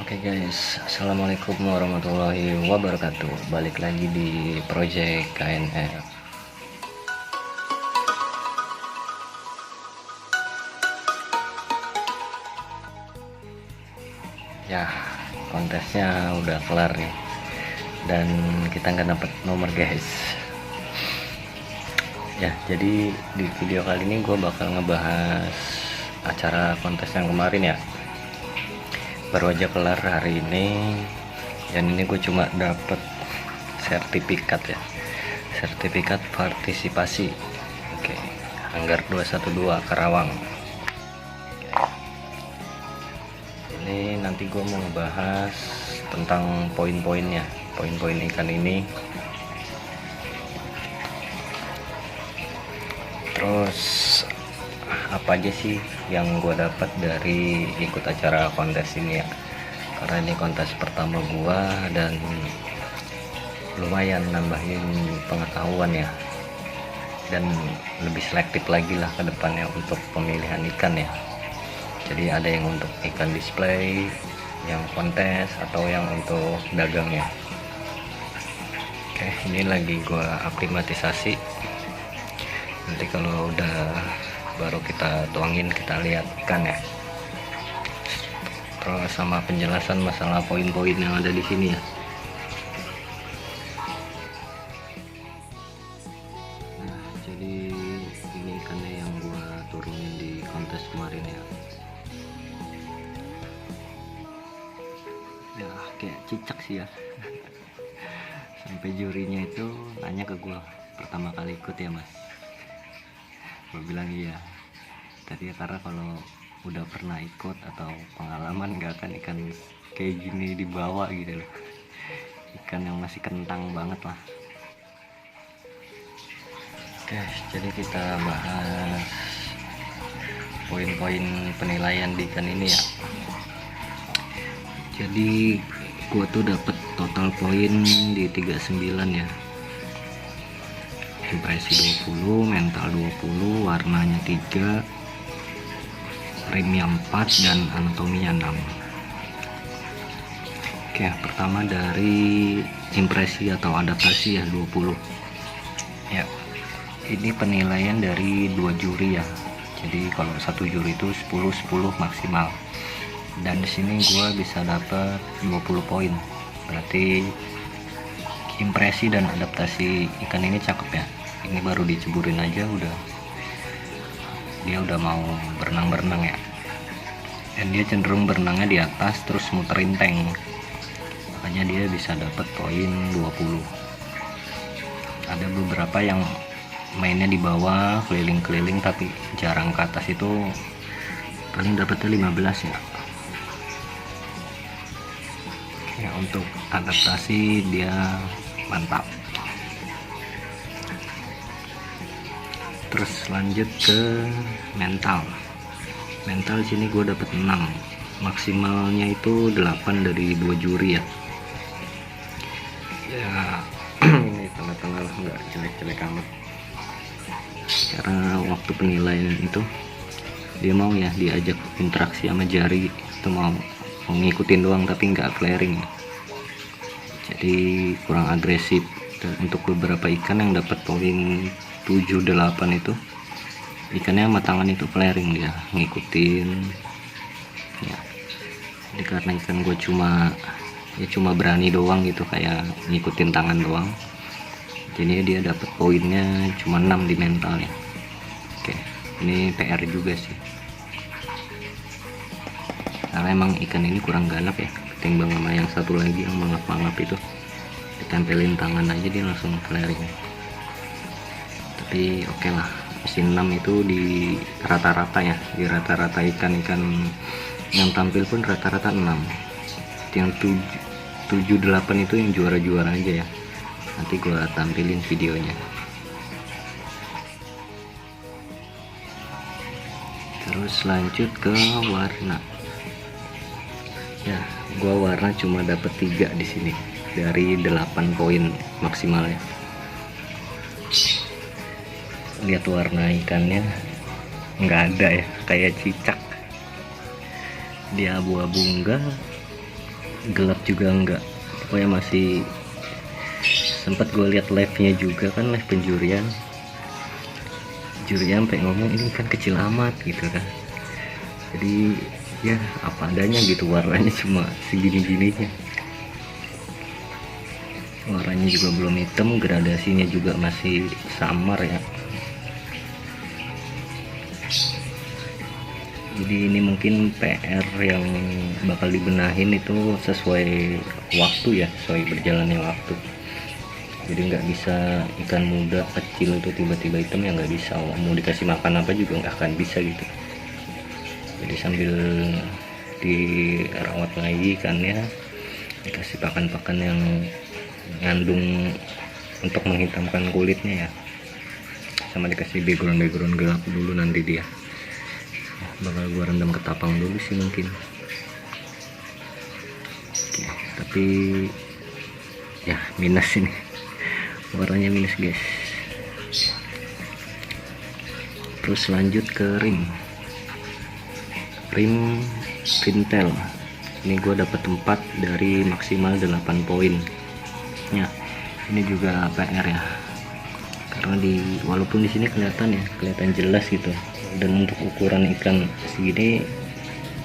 Oke guys, assalamualaikum warahmatullahi wabarakatuh. Balik lagi di project KNF. Ya, kontesnya udah kelar nih, dan kita nggak dapet nomor guys. Ya, jadi di video kali ini gue bakal ngebahas acara kontes yang kemarin ya. Baru aja kelar hari ini, dan ini gue cuma dapet sertifikat ya, sertifikat partisipasi. Oke, Hanggar 212 Karawang. Ini nanti gue mau ngebahas tentang poin-poinnya, poin-poin ikan ini. Terus apa aja sih yang gue dapat dari ikut acara kontes ini ya, karena ini kontes pertama gue dan lumayan nambahin pengetahuan ya, dan lebih selektif lagi lah ke depannya untuk pemilihan ikan ya. Jadi ada yang untuk ikan display, yang kontes, atau yang untuk dagangnya. Oke, ini lagi gue aklimatisasi. Nanti kalau udah baru kita tuangin, kita lihat ikan ya. Terus sama penjelasan masalah poin-poin yang ada di sini ya. Nah, jadi ini ikannya yang gua turunin di kontes kemarin ya. Ya kayak cicak sih ya. Sampai jurinya itu nanya ke gua, pertama kali ikut ya mas? Gue bilang iya. Tadi ya, karena kalau udah pernah ikut atau pengalaman gak akan ikan kayak gini dibawa gitu loh. Ikan yang masih kentang banget lah. Oke, jadi kita bahas poin-poin penilaian di ikan ini ya. Jadi gua tuh dapet total poin di 39 ya. Impresi 20, mental 20, warnanya 3, rimnya 4, dan anatominya 6. Oke, pertama dari impresi atau adaptasi ya 20 ya. Ini penilaian dari 2 juri ya. Jadi kalau satu juri itu 10 maksimal, dan di sini gue bisa dapat 20 poin. Berarti impresi dan adaptasi ikan ini cakep ya. Ini baru diceburin aja dia udah mau berenang ya, dan dia cenderung berenangnya di atas terus muterin tank, makanya dia bisa dapat poin 20. Ada beberapa yang mainnya di bawah keliling-keliling tapi jarang ke atas, itu paling dapatnya 15 ya. Ya, untuk adaptasi dia mantap. Terus lanjut ke mental. Mental sini gue dapet 6, maksimalnya itu 8 dari 2 juri ya. Ya ini tengah-tengah lah, nggak jelek-jelek amat. Karena waktu penilaian itu dia mau ya diajak interaksi sama jari, itu mau ngikutin doang tapi nggak flaring. Jadi kurang agresif. Dan untuk beberapa ikan yang dapat poin 7-8 itu ikannya sama tangan itu flaring, dia ngikutin ya. Jadi karena ikan gue cuma berani doang gitu, kayak ngikutin tangan doang, jadi dia dapat poinnya cuma 6 di mental ya. Oke, ini PR juga sih, karena emang ikan ini kurang ganap ya, ketimbang sama yang satu lagi yang mangap-mangap itu, ditempelin tangan aja dia langsung flaring. Tapi oke lah, mesin 6 itu di rata-rata ya, di rata-rata ikan-ikan yang tampil pun rata-rata 6. Yang 7-8 itu yang juara-juara aja ya, nanti gua tampilin videonya. Terus lanjut ke warna ya, gua warna cuma dapet 3 di sini dari 8 poin maksimalnya. Lihat warna ikannya nggak ada ya, kayak cicak, dia abu-abu enggak, gelap juga enggak, pokoknya masih. Sempat gue lihat live-nya juga kan, live penjurian, jurinya sampai ngomong ini kan kecil amat gitu kan. Jadi ya apa adanya gitu, warnanya cuma segini-gininya, warnanya juga belum hitam, gradasinya juga masih samar ya. Jadi ini mungkin PR yang bakal dibenahin itu sesuai waktu ya, sesuai berjalannya waktu. Jadi nggak bisa ikan muda kecil itu tiba-tiba hitam, ya nggak bisa, mau dikasih makan apa juga nggak akan bisa gitu. Jadi sambil dirawat lagi ikannya, dikasih pakan-pakan yang ngandung untuk menghitamkan kulitnya ya, sama dikasih background gelap dulu. Nanti dia bakal gua rendam ketapang dulu sih mungkin. Oke, tapi ya minus ini, warnanya minus guys. Terus lanjut ke rim Rintel. Ini gue dapat 4 dari maksimal 8 poin ya. Ini juga PR ya, karena walaupun di sini kelihatan jelas gitu, dan untuk ukuran ikan segini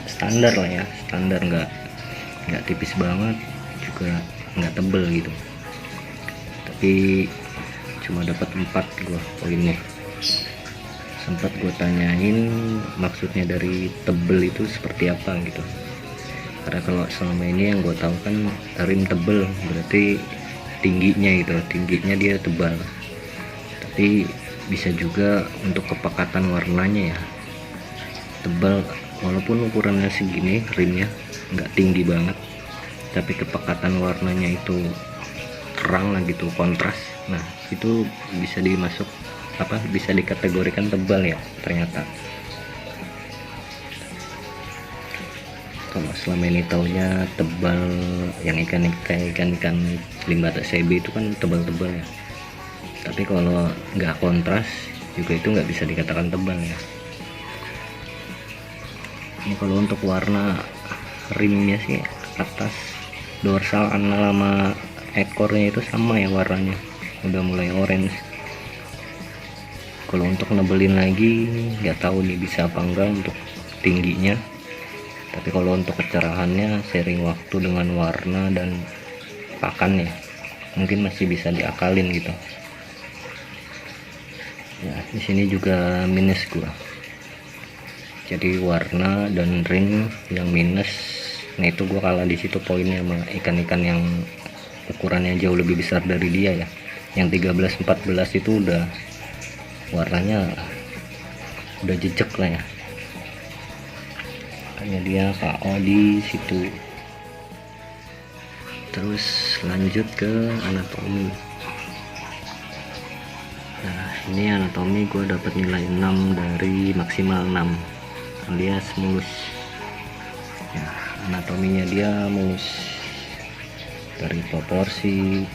standar lah ya, standar, nggak tipis banget juga nggak tebel gitu, tapi cuma dapat 4 gua poinnya. Sempat gue tanyain maksudnya dari tebel itu seperti apa gitu, karena kalau selama ini yang gue tahu kan rim tebel berarti tingginya dia tebal, tapi bisa juga untuk kepekatan warnanya ya tebal, walaupun ukurannya segini, rimnya nggak tinggi banget, tapi kepekatan warnanya itu terang lah gitu, kontras. Nah itu bisa bisa dikategorikan tebal ya ternyata. Kalau selama ini taunya tebal yang ikan limbata CB itu kan tebal-tebal ya, tapi kalau nggak kontras juga itu nggak bisa dikatakan tebal ya. Ini kalau untuk warna rimnya sih, atas dorsal anal sama ekornya itu sama ya warnanya, udah mulai orange. Kalau untuk nebelin lagi nggak tahu nih bisa apa enggak untuk tingginya, tapi kalau untuk kecerahannya seiring waktu dengan warna dan pakannya mungkin masih bisa diakalin gitu ya. Di sini juga minus gua, jadi warna dan rim yang minus. Nah itu gua kalah di situ poinnya sama ikan-ikan yang ukurannya jauh lebih besar dari dia ya, yang 13-14 itu udah warnanya udah jejak lah ya, makanya dia KO di situ. Terus lanjut ke anatomi. Nah ini anatomi gue dapat nilai 6 dari maksimal 6 alias mulus ya. Anatominya dia mulus dari proporsi,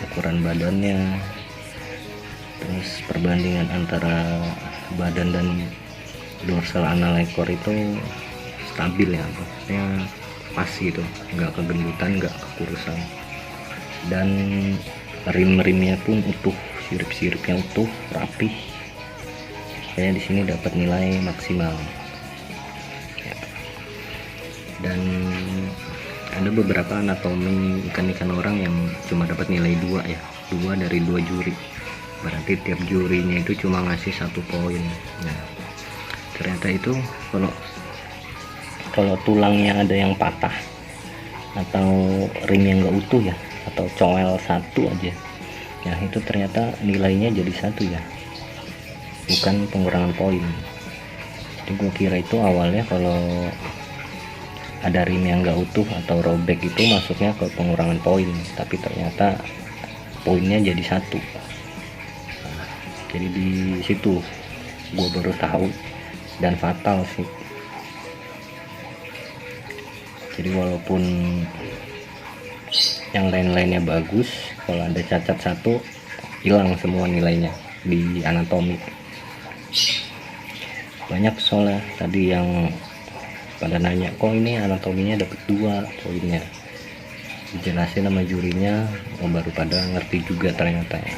ukuran badannya, terus perbandingan antara badan dan dorsal anal ekor itu stabil ya, maksudnya pas gitu, nggak kegendutan, nggak kekurusan, dan rim-rimnya pun utuh, sirip-siripnya utuh, rapih. Saya di sini dapat nilai maksimal ya. Dan ada beberapa anatomi ikan-ikan orang yang cuma dapat nilai 2 ya, 2 dari 2 juri, berarti tiap jurinya itu cuma ngasih 1 poin. Nah ternyata itu kalau tulangnya ada yang patah atau rim yang nggak utuh ya, atau coel 1 aja ya, itu ternyata nilainya jadi 1 ya, bukan pengurangan poin. Jadi gue kira itu awalnya kalau ada rim yang nggak utuh atau robek itu masuknya ke pengurangan poin, tapi ternyata poinnya jadi 1. Jadi di situ gue baru tahu, dan fatal sih. Jadi walaupun yang lain-lainnya bagus, kalau ada cacat 1 hilang semua nilainya di anatomi. Banyak soalnya tadi yang pada nanya kok ini anatominya dapat 2 poinnya, dijelasin sama jurinya, baru pada ngerti juga ternyata ya.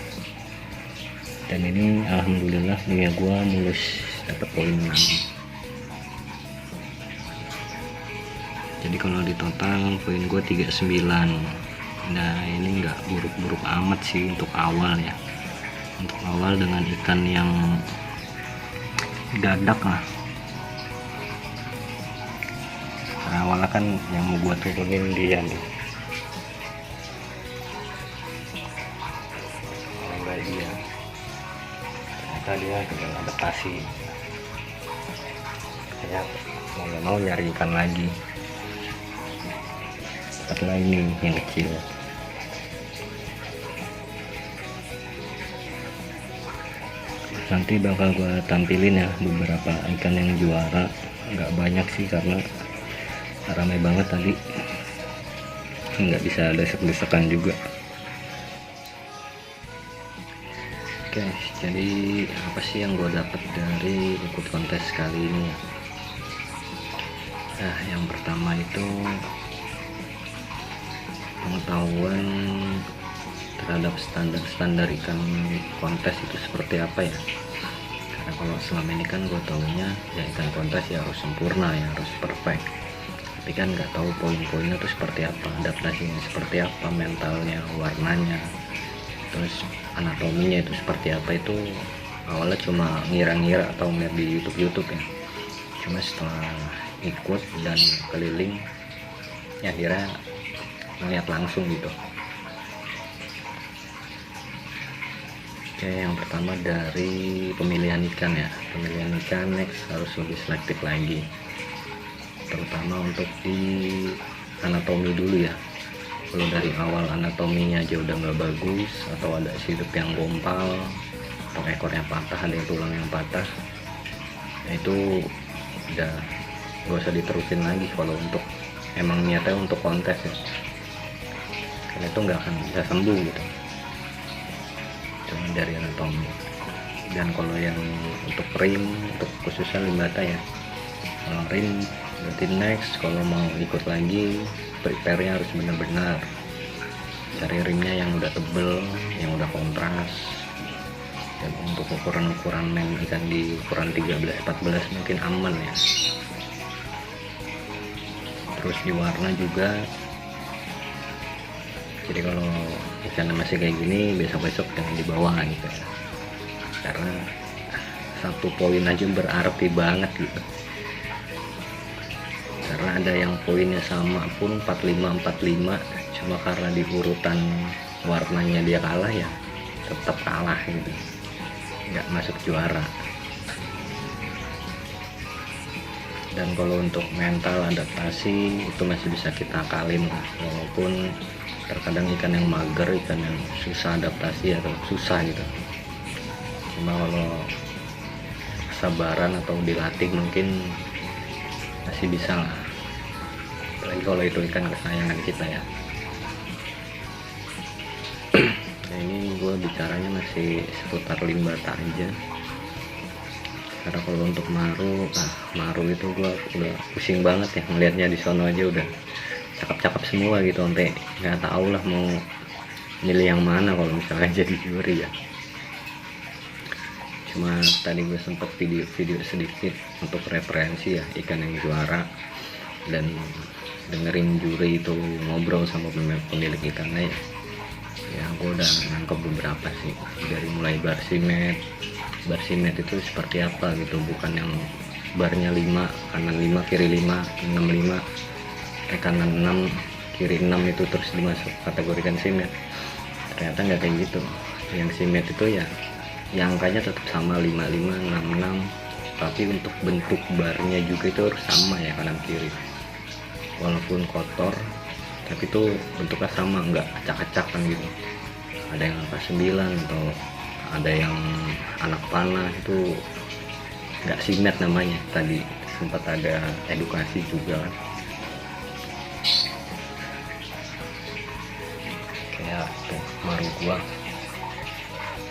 Dan ini alhamdulillah punya gua mulus dapat poin 6. Jadi kalau di total poin gua 39. Nah ini nggak buruk-buruk amat sih untuk awal ya, untuk awal dengan ikan yang dadak lah. Karena awalnya kan yang mau gua turunin dia nih, enggak dia ternyata dia gagal adaptasi, kayak mau nggak mau nyari ikan lagi. Setelah ini yang kecil, nanti bakal gua tampilin ya beberapa ikan yang juara. Nggak banyak sih karena ramai banget tadi, nggak bisa desek-desekan juga. Oke, jadi apa sih yang gue dapat dari ikut kontes kali ini ya? Nah, yang pertama itu pengetahuan terhadap standar ikan kontes itu seperti apa ya. Karena kalau selama ini kan gue taunya ya ikan kontes ya harus sempurna ya, harus perfect, tapi kan nggak tahu poin-poinnya itu seperti apa, adaptasinya seperti apa, mentalnya, warnanya, terus anatominya itu seperti apa. Itu awalnya cuma ngira-ngira atau ngeliat di YouTube ya, cuma setelah ikut dan keliling ya akhirnya ngeliat langsung gitu. Oke, yang pertama dari pemilihan ikan ya. Pemilihan ikan next harus lebih selektif lagi, terutama untuk di anatomi dulu ya. Kalau dari awal anatominya aja udah nggak bagus, atau ada sirup yang gompal, atau ekornya patah, ada yang tulang yang patah, nah itu udah gak usah diterusin lagi kalau untuk emang niatnya untuk kontes ya, karena itu nggak akan bisa sembuh gitu, cuma dari anatomi. Dan kalau yang untuk rim, untuk khususnya limbata ya, kalau rim berarti next kalau mau ikut lagi prepare-nya harus benar-benar cari rimnya yang udah tebel, yang udah kontras. Dan untuk ukuran-ukuran main ikan di ukuran 13-14 mungkin aman ya. Terus di warna juga, jadi kalau ikannya masih kayak gini besok-besok jangan dibawa gitu ya, karena 1 poin aja berarti banget gitu. Karena ada yang poinnya sama pun 45-45, cuma karena di urutan warnanya dia kalah ya tetap kalah gitu, nggak masuk juara. Dan kalau untuk mental adaptasi itu masih bisa kita akalin lah, walaupun terkadang ikan yang mager, ikan yang susah adaptasi atau susah gitu. Cuma kalau kesabaran atau dilatih mungkin masih bisa lah, apalagi kalau itu ikan kesayangan kita ya. Nah ini gue bicaranya masih seputar limbata aja, karena kalau untuk maru itu gue udah pusing banget ya ngelihatnya. Di sono aja udah cakep-cakep semua gitu, sampai nggak tahu lah mau milih yang mana kalau misalnya jadi juri ya. Cuma tadi gue sempet video sedikit untuk referensi ya ikan yang juara, dan dengerin juri itu ngobrol sama pemilik ikannya ya, gue udah nangkep beberapa sih. Dari mulai barsimet itu seperti apa gitu, bukan yang barnya 5 kanan 5 kiri 5 6 5 kanan 6 kiri 6 itu terus dimasuk kategorikan simet. Ternyata nggak kayak gitu. Yang simet itu ya yang angkanya tetap sama 55 66, tapi untuk bentuk barnya juga itu harus sama ya, kanan kiri. Walaupun kotor tapi itu bentuknya sama, nggak acak-acakan gitu. Ada yang angka 9 atau ada yang anak panah, itu nggak simet namanya. Tadi sempat ada edukasi juga kan, kayak tuh maru gua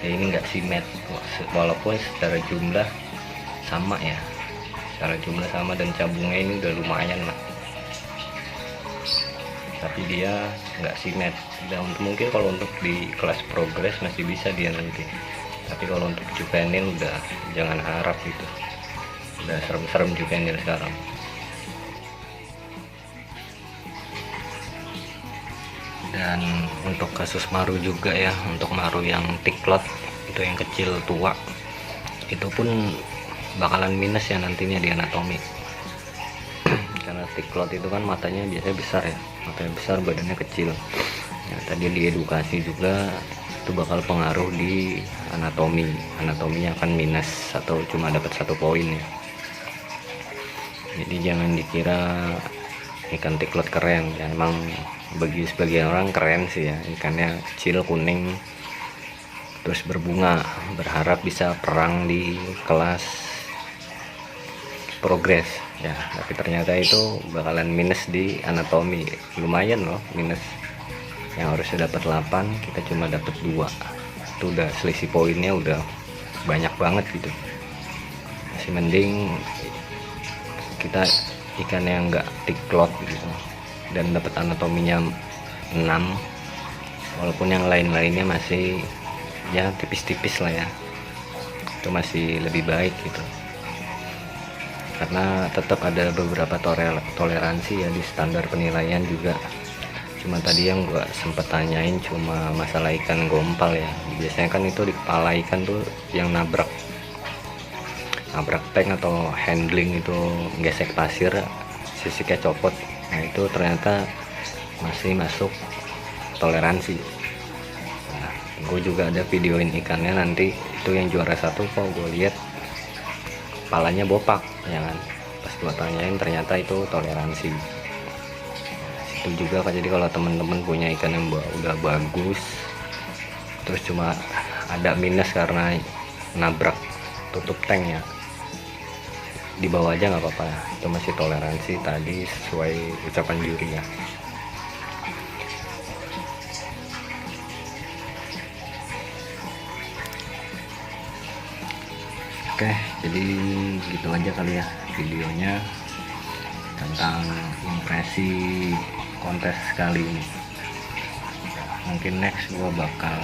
ya, ini nggak simet walaupun secara jumlah sama ya, secara jumlah sama dan cabungnya ini udah lumayan lah, tapi dia nggak simet. Dan mungkin kalau untuk di kelas progres masih bisa dia nanti, tapi kalau untuk juvenil udah jangan harap gitu, udah serem-serem juvenil sekarang. Dan untuk kasus maru juga ya, untuk maru yang tiklot itu yang kecil tua itu pun bakalan minus ya nantinya di anatomi. Karena tiklot itu kan matanya biasanya besar ya, matanya besar badannya kecil ya, tadi diedukasi juga itu bakal pengaruh di anatominya akan minus atau cuma dapat 1 poin ya. Jadi jangan dikira ikan tiklot keren ya, emang bagi sebagian orang keren sih ya, ikannya kecil kuning terus berbunga, berharap bisa perang di kelas progres ya, tapi ternyata itu bakalan minus di anatomi. Lumayan loh minus, yang harusnya dapat 8 kita cuma dapat 2, itu udah selisih poinnya udah banyak banget gitu. Masih mending kita ikan yang enggak tiklot gitu dan dapat anatominya 6, walaupun yang lain-lainnya masih ya tipis-tipis lah ya, itu masih lebih baik gitu, karena tetap ada beberapa toleransi ya di standar penilaian juga. Cuma tadi yang gua sempet tanyain cuma masalah ikan gompal ya, biasanya kan itu di kepala ikan tuh yang nabrak tank atau handling itu gesek pasir, sisiknya copot. Nah itu ternyata masih masuk toleransi. Nah, gue juga ada videoin ikannya nanti, itu yang juara 1 kok gue lihat kepalanya bopak ya kan, pas gue tanyain ternyata itu toleransi. Itu juga kan, jadi kalau teman-teman punya ikan yang udah bagus terus cuma ada minus karena nabrak tutup tank ya, dibawa aja nggak apa-apa, itu masih toleransi tadi sesuai ucapan juri ya. Oke, jadi gitu aja kali ya videonya tentang impresi kontes kali ini. Mungkin next gua bakal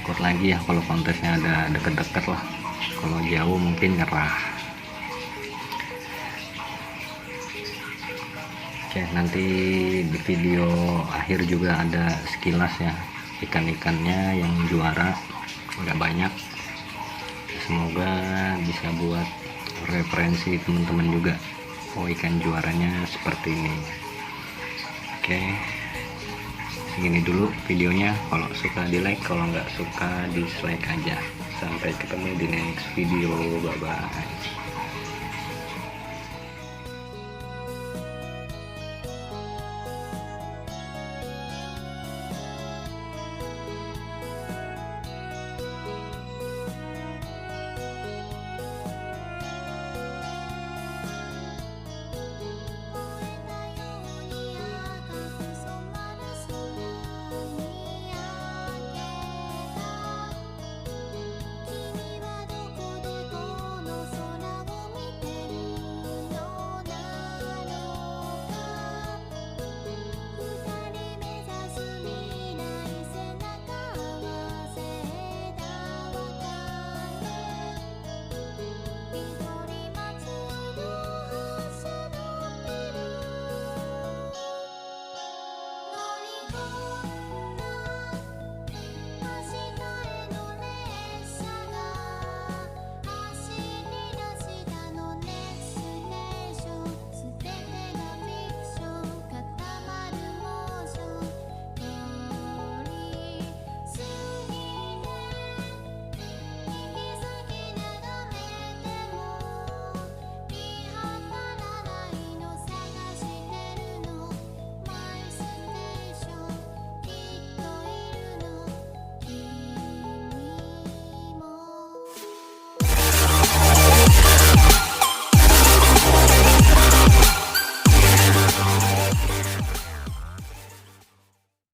ikut lagi ya kalau kontesnya ada deket-deket lah, kalau jauh mungkin nyerah. Oke, nanti di video akhir juga ada sekilas ya ikan-ikannya yang juara, udah banyak. Semoga bisa buat referensi teman-teman juga, oh ikan juaranya seperti ini. Oke, segini dulu videonya, kalau suka di like, kalau nggak suka dislike aja. Sampai ketemu di next video, bye bye.